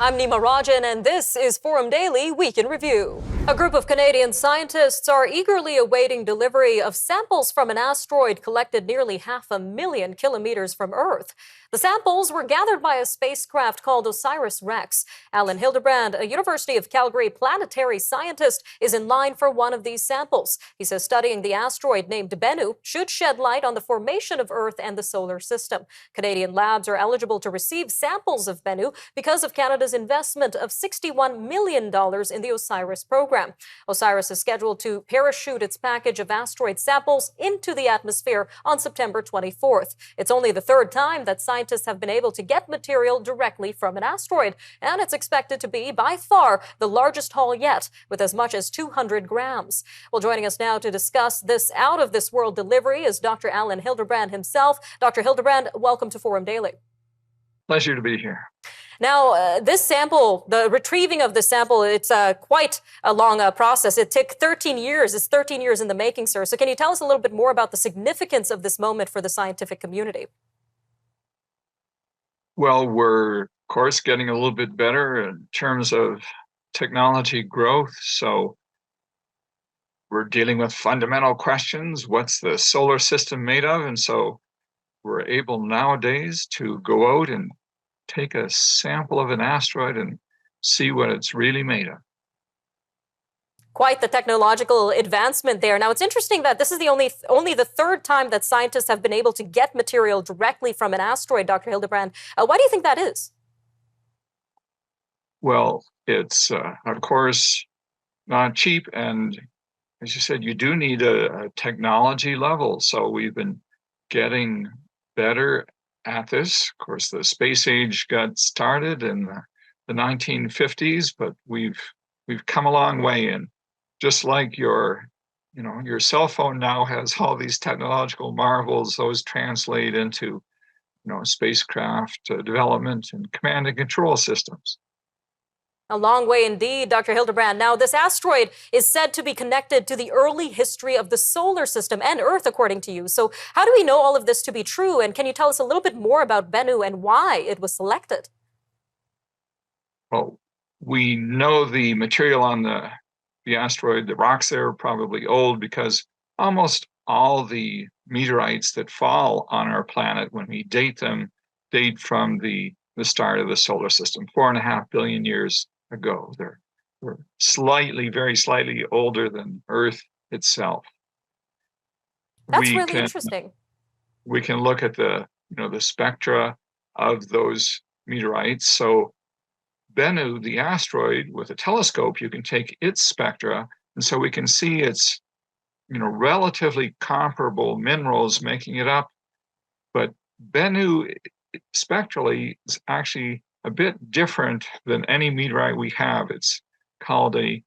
I'm Nima Rajan, and this is Forum Daily Week in Review. A group of Canadian scientists are eagerly awaiting delivery of samples from an asteroid collected nearly 500,000 kilometers from Earth. The samples were gathered by a spacecraft called OSIRIS-REx. Alan Hildebrand, a University of Calgary planetary scientist, is in line for one of these samples. He says studying the asteroid named Bennu should shed light on the formation of Earth and the solar system. Canadian labs are eligible to receive samples of Bennu because of Canada's investment of $61 million in the OSIRIS program. OSIRIS is scheduled to parachute its package of asteroid samples into the atmosphere on September 24th. It's only the third time that scientists have been able to get material directly from an asteroid, and it's expected to be, by far, the largest haul yet, with as much as 200 grams. Well, joining us now to discuss this out-of-this-world delivery is Dr. Alan Hildebrand himself. Dr. Hildebrand, welcome to Forum Daily. Pleasure to be here. Now, this sample, the retrieving of the sample, it's quite a long process. It took 13 years. It's 13 years in the making, sir. So can you tell us a little bit more about the significance of this moment for the scientific community? Well, we're, of course, getting a little bit better in terms of technology growth. So we're dealing with fundamental questions. What's the solar system made of? And so we're able nowadays to go out and take a sample of an asteroid and see what it's really made of. Quite the technological advancement there. Now, it's interesting that this is the only the third time that scientists have been able to get material directly from an asteroid, Dr. Hildebrand. Why do you think that is? Well, it's, of course, not cheap. And as you said, you do need a technology level. So we've been getting better at this. Of course, the space age got started in the 1950s, but we've come a long way. And just like your cell phone now has all these technological marvels, those translate into, spacecraft development and command and control systems. A long way indeed, Dr. Hildebrand. Now, this asteroid is said to be connected to the early history of the solar system and Earth, according to you. So how do we know all of this to be true? And can you tell us a little bit more about Bennu and why it was selected? Well, we know the material on the asteroid, the rocks there are probably old because almost all the meteorites that fall on our planet, when we date them, date from the start of the solar system, 4.5 billion years ago. They're very slightly older than Earth itself. That's really interesting. We can look at the spectra of those meteorites. So Bennu, the asteroid, with a telescope, you can take its spectra, and so we can see its relatively comparable minerals making it up. But Bennu spectrally is actually a bit different than any meteorite we have. It's called a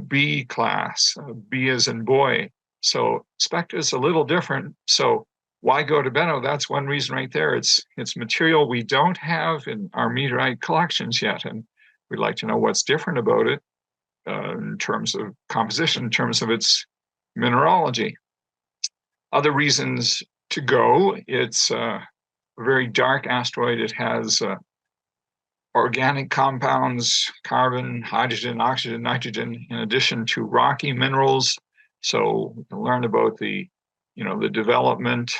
B class, B as in boy. So spectra is a little different. So why go to Bennu? That's one reason right there. It's material we don't have in our meteorite collections yet. And we'd like to know what's different about it in terms of composition, in terms of its mineralogy. Other reasons to go, it's a very dark asteroid. It has organic compounds, carbon, hydrogen, oxygen, nitrogen, in addition to rocky minerals. So we can learn about the development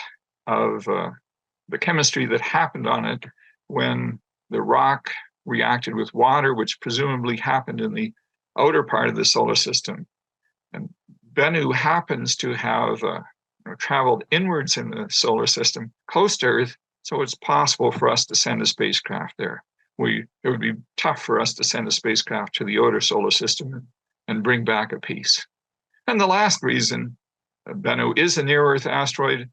of the chemistry that happened on it when the rock reacted with water, which presumably happened in the outer part of the solar system. And Bennu happens to have traveled inwards in the solar system, close to Earth, so it's possible for us to send a spacecraft there. It would be tough for us to send a spacecraft to the outer solar system and bring back a piece. And the last reason, Bennu is a near-Earth asteroid,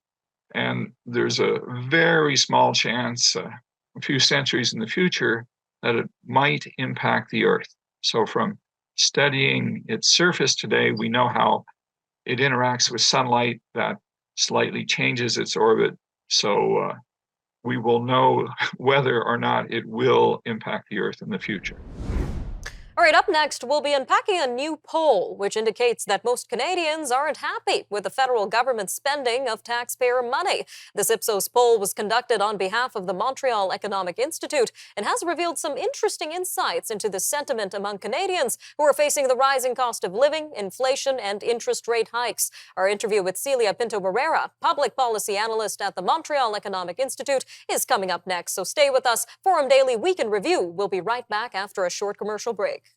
and there's a very small chance, a few centuries in the future, that it might impact the Earth. So from studying its surface today, we know how it interacts with sunlight that slightly changes its orbit. So we will know whether or not it will impact the Earth in the future. All right, up next, we'll be unpacking a new poll which indicates that most Canadians aren't happy with the federal government's spending of taxpayer money. This Ipsos poll was conducted on behalf of the Montreal Economic Institute and has revealed some interesting insights into the sentiment among Canadians who are facing the rising cost of living, inflation, and interest rate hikes. Our interview with Celia Pinto-Barrera, public policy analyst at the Montreal Economic Institute, is coming up next, so stay with us. Forum Daily Week in Review. We'll be right back after a short commercial break.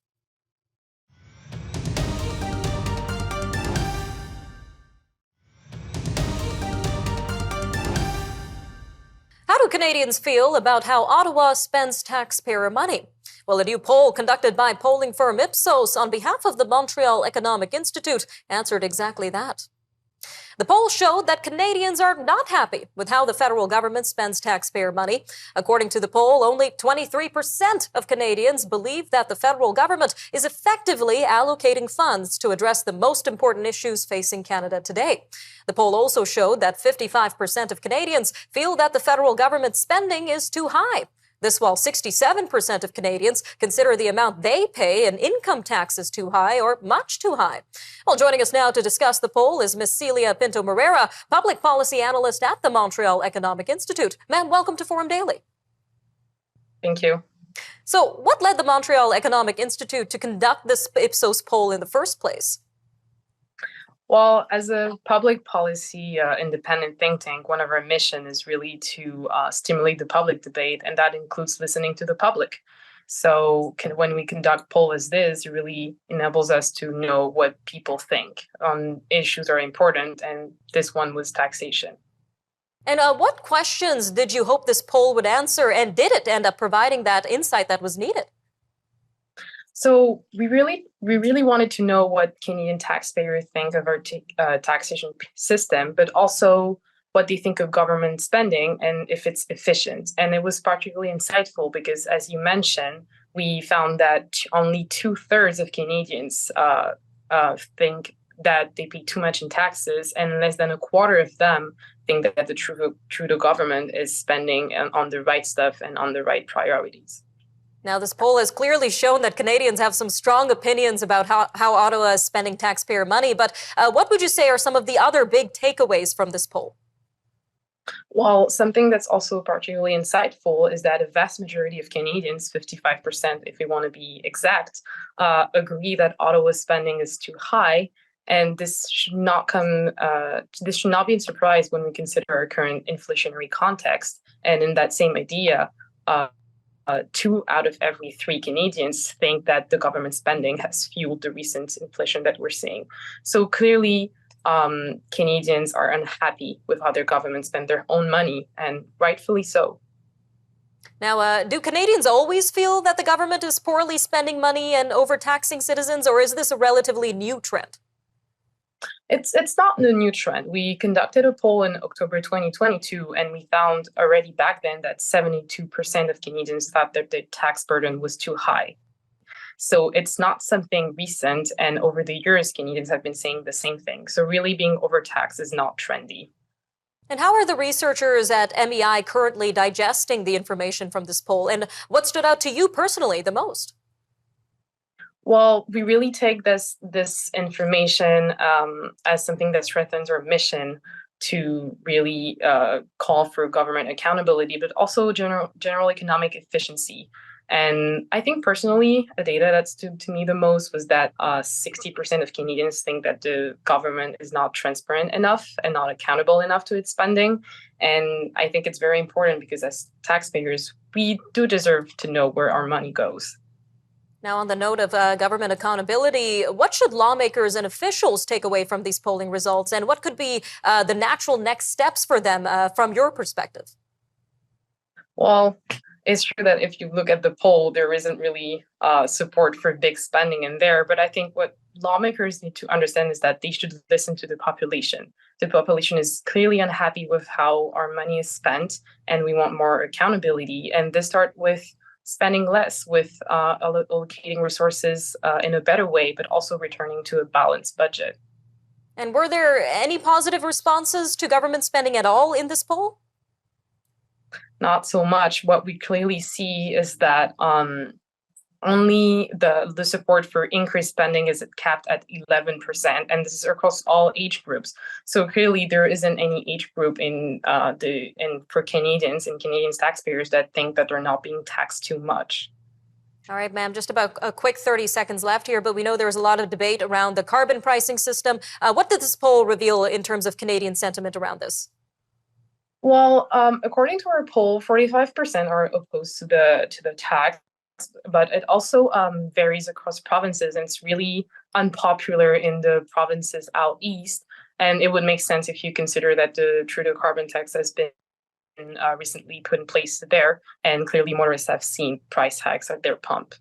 How do Canadians feel about how Ottawa spends taxpayer money? Well, a new poll conducted by polling firm Ipsos on behalf of the Montreal Economic Institute answered exactly that. The poll showed that Canadians are not happy with how the federal government spends taxpayer money. According to the poll, only 23% of Canadians believe that the federal government is effectively allocating funds to address the most important issues facing Canada today. The poll also showed that 55% of Canadians feel that the federal government spending is too high. This while 67% of Canadians consider the amount they pay in income taxes too high or much too high. Well, joining us now to discuss the poll is Ms. Celia Pinto-Barrera, public policy analyst at the Montreal Economic Institute. Ma'am, welcome to Forum Daily. Thank you. So what led the Montreal Economic Institute to conduct this Ipsos poll in the first place? Well, as a public policy independent think tank, one of our mission is really to stimulate the public debate, and that includes listening to the public. So when we conduct poll as this, it really enables us to know what people think on issues are important, and this one was taxation. And what questions did you hope this poll would answer, and did it end up providing that insight that was needed? So we really wanted to know what Canadian taxpayers think of our taxation system, but also what they think of government spending and if it's efficient. And it was particularly insightful because, as you mentioned, we found that only 2/3 of Canadians think that they pay too much in taxes, and less than a quarter of them think that the Trudeau government is spending on the right stuff and on the right priorities. Now, this poll has clearly shown that Canadians have some strong opinions about how Ottawa is spending taxpayer money. But what would you say are some of the other big takeaways from this poll? Well, something that's also particularly insightful is that a vast majority of Canadians, 55%, if we want to be exact, agree that Ottawa's spending is too high. And this should not be a surprise when we consider our current inflationary context. And in that same idea, 2 out of every 3 Canadians think that the government spending has fueled the recent inflation that we're seeing. So clearly, Canadians are unhappy with how their government spend their own money, and rightfully so. Now, do Canadians always feel that the government is poorly spending money and overtaxing citizens, or is this a relatively new trend? It's not a new trend. We conducted a poll in October 2022, and we found already back then that 72% of Canadians thought that the tax burden was too high. So it's not something recent, and over the years, Canadians have been saying the same thing. So really being overtaxed is not trendy. And how are the researchers at MEI currently digesting the information from this poll, and what stood out to you personally the most? Well, we really take this information as something that strengthens our mission to really call for government accountability, but also general economic efficiency. And I think personally, the data that stood to me the most was that 60% of Canadians think that the government is not transparent enough and not accountable enough to its spending. And I think it's very important because as taxpayers, we do deserve to know where our money goes. Now, on the note of government accountability, what should lawmakers and officials take away from these polling results, and what could be the natural next steps for them from your perspective? Well, it's true that if you look at the poll, there isn't really support for big spending in there. But I think what lawmakers need to understand is that they should listen to the population. The population is clearly unhappy with how our money is spent, and we want more accountability. And this starts with spending less, with allocating resources in a better way, but also returning to a balanced budget. And were there any positive responses to government spending at all in this poll? Not so much. What we clearly see is that only the support for increased spending is capped at 11%, and this is across all age groups. So clearly, there isn't any age group for Canadians and Canadian taxpayers that think that they're not being taxed too much. All right, ma'am, just about a quick 30 seconds left here, but we know there was a lot of debate around the carbon pricing system. What did this poll reveal in terms of Canadian sentiment around this? Well, according to our poll, 45% are opposed to the tax, but it also varies across provinces, and it's really unpopular in the provinces out east. And it would make sense if you consider that the Trudeau carbon tax has been recently put in place there, and clearly motorists have seen price hikes at their pump.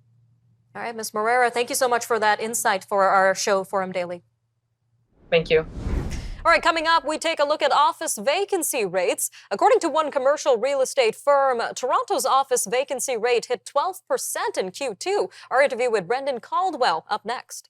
All right, Ms. Moreira, thank you so much for that insight for our show, Forum Daily. Thank you. All right, coming up, we take a look at office vacancy rates. According to one commercial real estate firm, Toronto's office vacancy rate hit 12% in Q2. Our interview with Brendan Caldwell up next.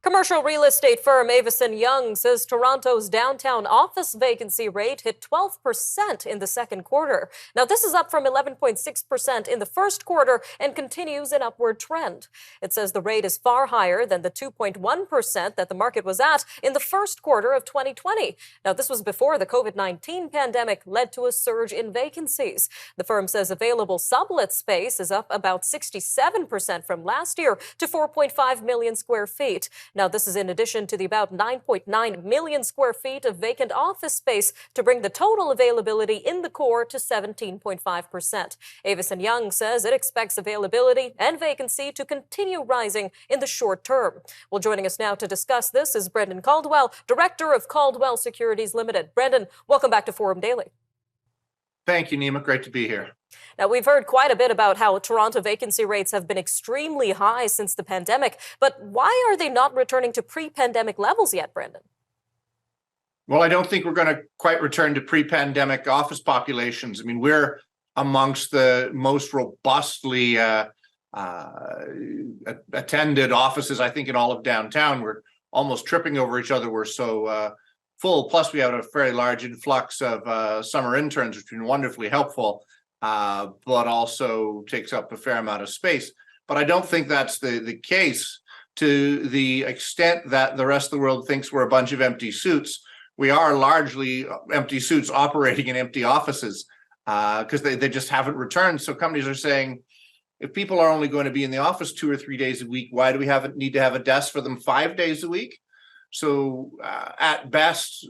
Commercial real estate firm Avison Young says Toronto's downtown office vacancy rate hit 12% in the second quarter. Now, this is up from 11.6% in the first quarter and continues an upward trend. It says the rate is far higher than the 2.1% that the market was at in the first quarter of 2020. Now, this was before the COVID-19 pandemic led to a surge in vacancies. The firm says available sublet space is up about 67% from last year to 4.5 million square feet. Now, this is in addition to the about 9.9 million square feet of vacant office space to bring the total availability in the core to 17.5%. Avison Young says it expects availability and vacancy to continue rising in the short term. Well, joining us now to discuss this is Brendan Caldwell, Director of Caldwell Securities Limited. Brendan, welcome back to Forum Daily. Thank you, Nima. Great to be here. Now, we've heard quite a bit about how Toronto vacancy rates have been extremely high since the pandemic, but why are they not returning to pre-pandemic levels yet, Brendan? Well, I don't think we're going to quite return to pre-pandemic office populations. I mean, we're amongst the most robustly attended offices, I think, in all of downtown. We're almost tripping over each other. We're so full. Plus, we have a very large influx of summer interns, which has been wonderfully helpful. But also takes up a fair amount of space. But I don't think that's the case to the extent that the rest of the world thinks we're a bunch of empty suits. We are largely empty suits operating in empty offices because they just haven't returned. So companies are saying, if people are only going to be in the office 2 or 3 days a week, why do we need to have a desk for them 5 days a week? So at best,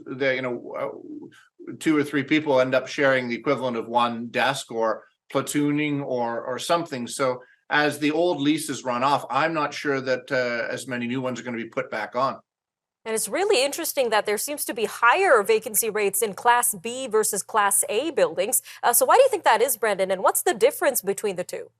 2 or 3 people end up sharing the equivalent of one desk or platooning or something. So as the old leases run off, I'm not sure that as many new ones are going to be put back on. And it's really interesting that there seems to be higher vacancy rates in Class B versus Class A buildings. So why do you think that is, Brendan? And what's the difference between the two?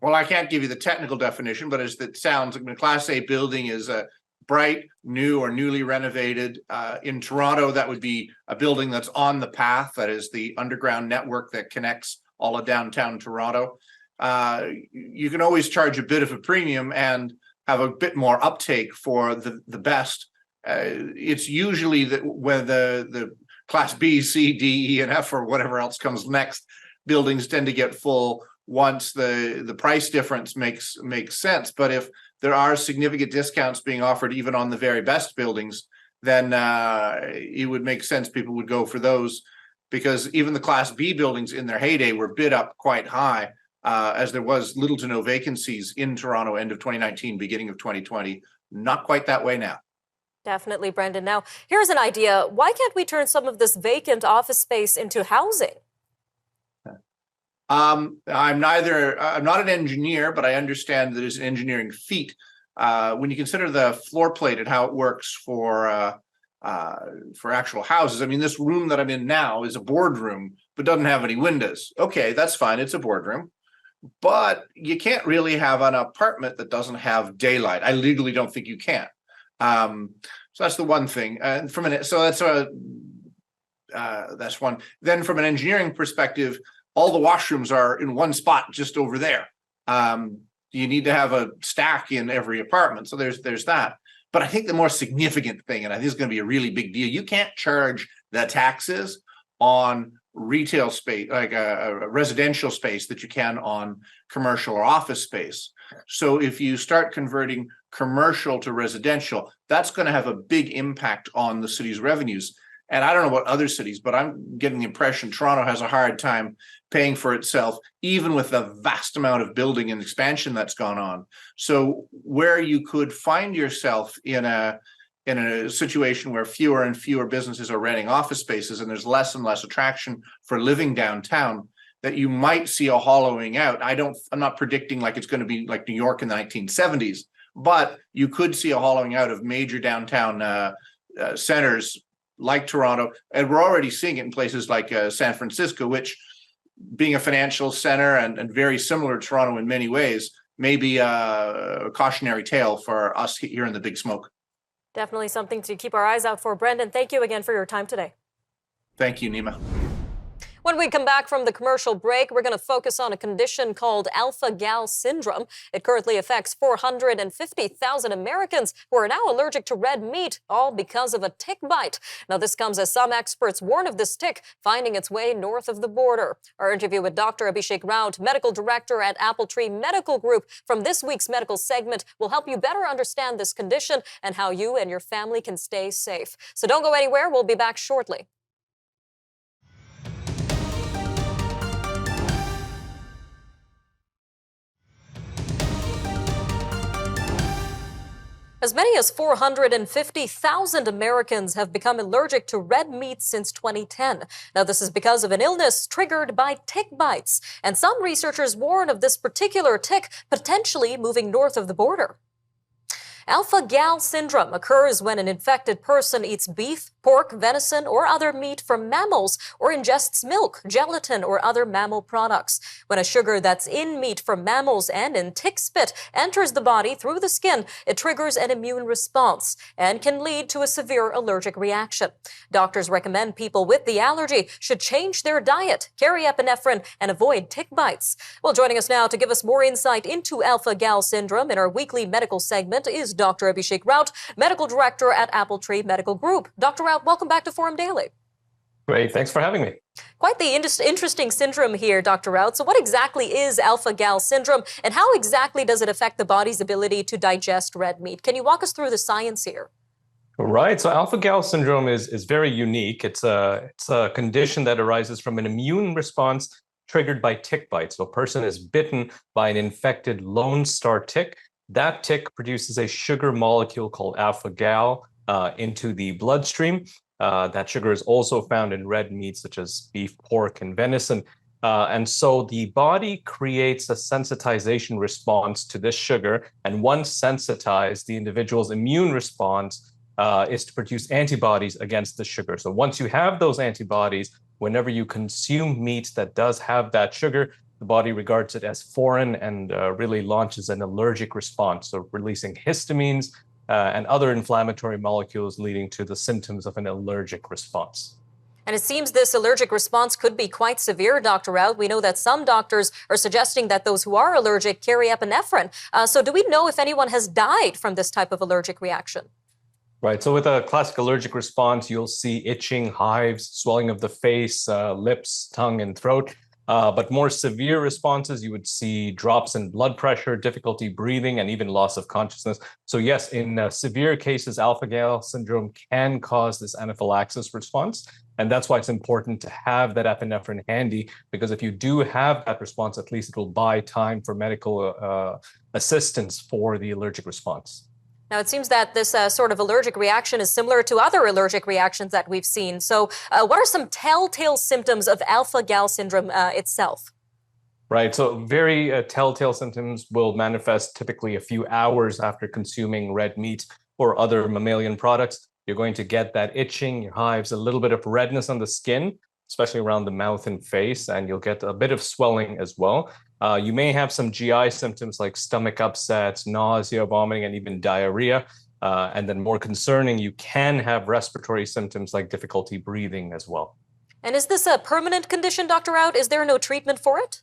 Well, I can't give you the technical definition, but as it sounds, a Class A building is a bright, new or newly renovated. In Toronto, that would be a building that's on the path, that is the underground network that connects all of downtown Toronto. You can always charge a bit of a premium and have a bit more uptake for the best. It's usually that when the Class B, C, D, E, and F, or whatever else comes next, buildings tend to get full once the price difference makes sense. But if there are significant discounts being offered even on the very best buildings, then it would make sense people would go for those, because even the Class B buildings in their heyday were bid up quite high, as there was little to no vacancies in Toronto end of 2019, beginning of 2020. Not quite that way now. Definitely, Brendan. Now, here's an idea. Why can't we turn some of this vacant office space into housing? I'm not an engineer, but I understand that it's an engineering feat. When you consider the floor plate and how it works for actual houses, I mean, this room that I'm in now is a boardroom, but doesn't have any windows. Okay, that's fine. It's a boardroom, but you can't really have an apartment that doesn't have daylight. I legally don't think you can. So that's the one thing. That's one. Then from an engineering perspective, all the washrooms are in one spot just over there. You need to have a stack in every apartment. So there's that. But I think the more significant thing, and I think it's going to be a really big deal, you can't charge the taxes on retail space, like a residential space, that you can on commercial or office space. So if you start converting commercial to residential, that's going to have a big impact on the city's revenues. And I don't know about other cities, but I'm getting the impression Toronto has a hard time paying for itself, even with the vast amount of building and expansion that's gone on. So where you could find yourself in a situation where fewer and fewer businesses are renting office spaces and there's less and less attraction for living downtown, that you might see a hollowing out. I'm not predicting like it's going to be like New York in the 1970s, but you could see a hollowing out of major downtown centers like Toronto. And we're already seeing it in places like San Francisco, which, being a financial center and very similar to Toronto in many ways, may be a cautionary tale for us here in the Big Smoke. Definitely something to keep our eyes out for. Brendan, thank you again for your time today. Thank you, Nima. When we come back from the commercial break, we're going to focus on a condition called alpha-gal syndrome. It currently affects 450,000 Americans who are now allergic to red meat, all because of a tick bite. Now, this comes as some experts warn of this tick finding its way north of the border. Our interview with Dr. Abhishek Raut, medical director at Apple Tree Medical Group, from this week's medical segment will help you better understand this condition and how you and your family can stay safe. So don't go anywhere. We'll be back shortly. As many as 450,000 Americans have become allergic to red meat since 2010. Now, this is because of an illness triggered by tick bites. And some researchers warn of this particular tick potentially moving north of the border. Alpha-gal syndrome occurs when an infected person eats beef, pork, venison, or other meat from mammals, or ingests milk, gelatin, or other mammal products. When a sugar that's in meat from mammals and in tick spit enters the body through the skin, it triggers an immune response and can lead to a severe allergic reaction. Doctors recommend people with the allergy should change their diet, carry epinephrine, and avoid tick bites. Well, joining us now to give us more insight into alpha-gal syndrome in our weekly medical segment is Dr. Abhishek Raut, medical director at Apple Tree Medical Group. Dr. Raut, welcome back to Forum Daily. Great, thanks for having me. Quite the interesting syndrome here, Dr. Raut. So what exactly is alpha-gal syndrome, and how exactly does it affect the body's ability to digest red meat? Can you walk us through the science here? Right, so alpha-gal syndrome is very unique. It's a condition that arises from an immune response triggered by tick bites. So a person is bitten by an infected Lone Star tick. That tick produces a sugar molecule called alpha-gal into the bloodstream. That sugar is also found in red meats such as beef, pork, and venison. And so the body creates a sensitization response to this sugar. And once sensitized, the individual's immune response is to produce antibodies against the sugar. So once you have those antibodies, whenever you consume meat that does have that sugar, the body regards it as foreign and really launches an allergic response, so releasing histamines and other inflammatory molecules, leading to the symptoms of an allergic response. And it seems this allergic response could be quite severe, Dr. Raut. We know that some doctors are suggesting that those who are allergic carry epinephrine. So do we know if anyone has died from this type of allergic reaction? Right. So with a classic allergic response, you'll see itching, hives, swelling of the face, lips, tongue, and throat. But more severe responses, you would see drops in blood pressure, difficulty breathing, and even loss of consciousness. So yes, in severe cases, alpha-gal syndrome can cause this anaphylaxis response. And that's why it's important to have that epinephrine handy, because if you do have that response, at least it will buy time for medical assistance for the allergic response. Now, it seems that this sort of allergic reaction is similar to other allergic reactions that we've seen. So what are some telltale symptoms of alpha-gal syndrome itself? Right. So very telltale symptoms will manifest typically a few hours after consuming red meat or other mammalian products. You're going to get that itching, your hives, a little bit of redness on the skin, especially around the mouth and face, and you'll get a bit of swelling as well. You may have some GI symptoms like stomach upsets, nausea, vomiting, and even diarrhea. And then more concerning, you can have respiratory symptoms like difficulty breathing as well. And is this a permanent condition, Dr. Raut? Is there no treatment for it?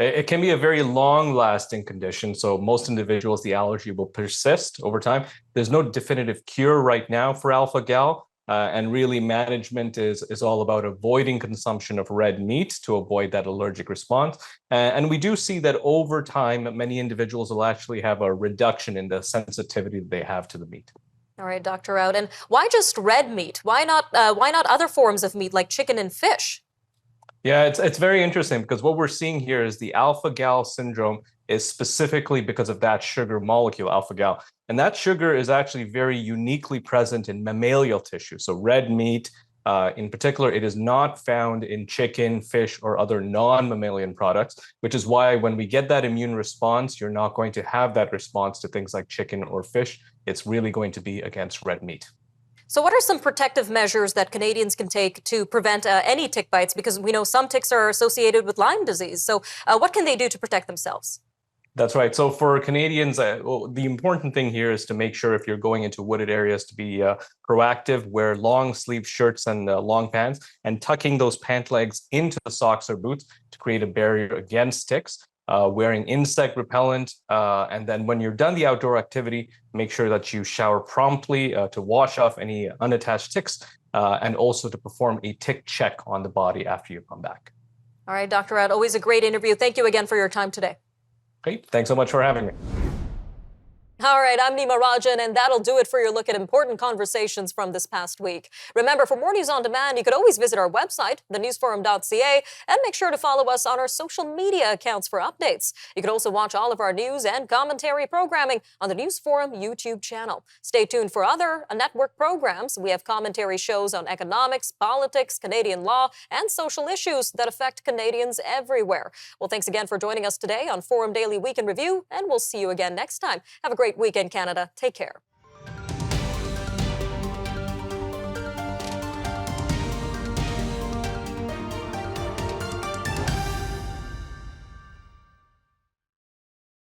It can be a very long-lasting condition. So most individuals, the allergy will persist over time. There's no definitive cure right now for alpha-gal. And really, management is all about avoiding consumption of red meat to avoid that allergic response. And we do see that over time, many individuals will actually have a reduction in the sensitivity that they have to the meat. All right, Dr. Out. And why just red meat? Why not other forms of meat like chicken and fish? Yeah, it's very interesting because what we're seeing here is the alpha-gal syndrome is specifically because of that sugar molecule, alpha-gal. And that sugar is actually very uniquely present in mammalian tissue. So red meat, in particular, it is not found in chicken, fish, or other non-mammalian products, which is why when we get that immune response, you're not going to have that response to things like chicken or fish. It's really going to be against red meat. So what are some protective measures that Canadians can take to prevent any tick bites? Because we know some ticks are associated with Lyme disease. So what can they do to protect themselves? That's right. So for Canadians, well, the important thing here is to make sure if you're going into wooded areas to be proactive, wear long sleeve shirts and long pants, and tucking those pant legs into the socks or boots to create a barrier against ticks. Wearing insect repellent, and then when you're done the outdoor activity, make sure that you shower promptly to wash off any unattached ticks, and also to perform a tick check on the body after you come back. All right, Dr. Out, always a great interview. Thank you again for your time today. Great. Thanks so much for having me. All right, I'm Nima Rajan, and that'll do it for your look at important conversations from this past week. Remember, for more news on demand, you could always visit our website, thenewsforum.ca, and make sure to follow us on our social media accounts for updates. You can also watch all of our news and commentary programming on the News Forum YouTube channel. Stay tuned for other network programs. We have commentary shows on economics, politics, Canadian law, and social issues that affect Canadians everywhere. Well, thanks again for joining us today on Forum Daily Week in Review, and we'll see you again next time. Have a great weekend, Canada. Take care.